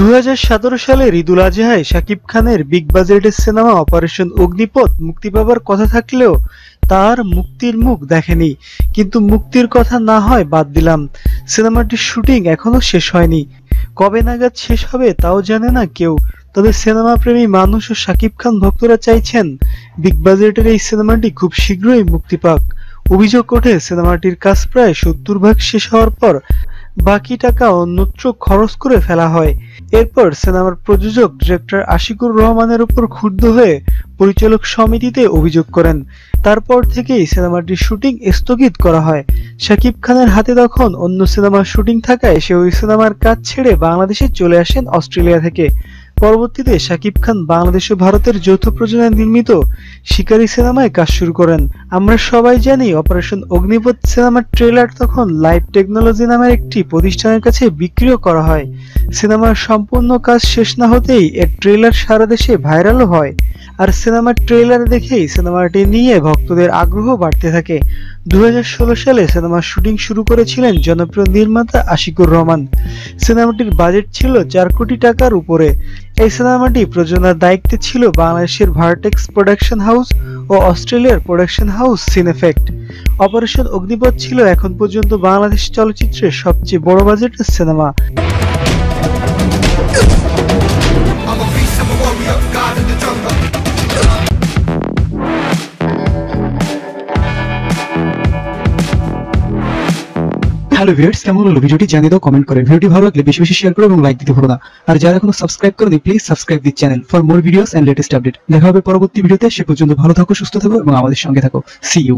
2017 সালের ঈদুল আজহায় শাকিব খানের বিগ বাজেটের সিনেমা অপারেশন অগ্নিপথ মুক্তি পাবার কথা থাকলেও তার মুক্তির মুখ দেখেনি। কিন্তু মুক্তির কথা না হয় বাদ দিলাম, সিনেমাটির শুটিং এখনো শেষ হয়নি। কবে নাগাদ শেষ হবে তাও জানে না কেউ। তবে সিনেমা প্রেমী মানুষ ও শাকিব খান ভক্তরা চাইছেন বিগ বাজেটের এই সিনেমাটি খুব শীঘ্রই মুক্তি পাক। অভিযোগ ওঠে সিনেমাটির কাজ প্রায় 70% শেষ হওয়ার পর বাকি টাকা অন্যত্র খরচ করে ফেলা হয়। এরপর সিনেমার প্রযোজক ডিরেক্টর আশিকুর রহমানের উপর ক্ষুব্ধ হয়ে পরিচালক সমিতিতে অভিযোগ করেন। তারপর থেকেই সিনেমাটির শুটিং স্থগিত করা হয়। শাকিব খানের হাতে তখন অন্য সিনেমার শুটিং থাকায় সে ওই সিনেমার কাজ ছেড়ে বাংলাদেশে চলে আসেন অস্ট্রেলিয়া থেকে। পরবর্তীতে শাকিব খান বাংলাদেশ ও ভারতের যৌথ প্রযোজনায় নির্মিত শিকারী সিনেমায় কাজ শুরু করেন। আমরা সবাই জানি অপারেশন অগ্নিপথ সিনেমার ট্রেলার তখন লাইভ টেকনোলজি নামের একটি প্রতিষ্ঠানের কাছে বিক্রিও করা হয়। সিনেমার সম্পূর্ণ কাজ শেষ না হতেই এর ট্রেলার সারা দেশে ভাইরালও হয়। আর সিনেমার ট্রেলার দেখেই সিনেমাটি নিয়ে ভক্তদের আগ্রহ বাড়তে থাকে। 2016 সালে সিনেমার শুটিং শুরু করেছিলেন জনপ্রিয় নির্মাতা আশিকুর রহমান। সিনেমাটির বাজেট ছিল 4 কোটি টাকার উপরে। এই সিনেমাটি প্রযোজনার দায়িত্বে ছিল বাংলাদেশের ভার্টেক্স প্রোডাকশন হাউস ও অস্ট্রেলিয়ার প্রোডাকশন হাউস সিনেফেক্ট। অপারেশন অগ্নিপথ ছিল এখন পর্যন্ত বাংলাদেশ চলচ্চিত্রের সবচেয়ে বড় বাজেটের সিনেমা। হ্যালো ভিউয়ার্স, কেমন হলো ভিডিওটি জানিয়ে দাও কমেন্ট করে। ভিডিওটি ভালো লাগলে বেশি বেশি শেয়ার করো এবং লাইক দিতে ভুলো না। আর যারা এখনো সাবস্ক্রাইব করোনি please subscribe this channel for more videos and latest update. দেখা হবে পরবর্তী ভিডিওতে। সে পর্যন্ত ভালো থাকো, সুস্থ থাকো এবং আমাদের সঙ্গে থাকো। See you.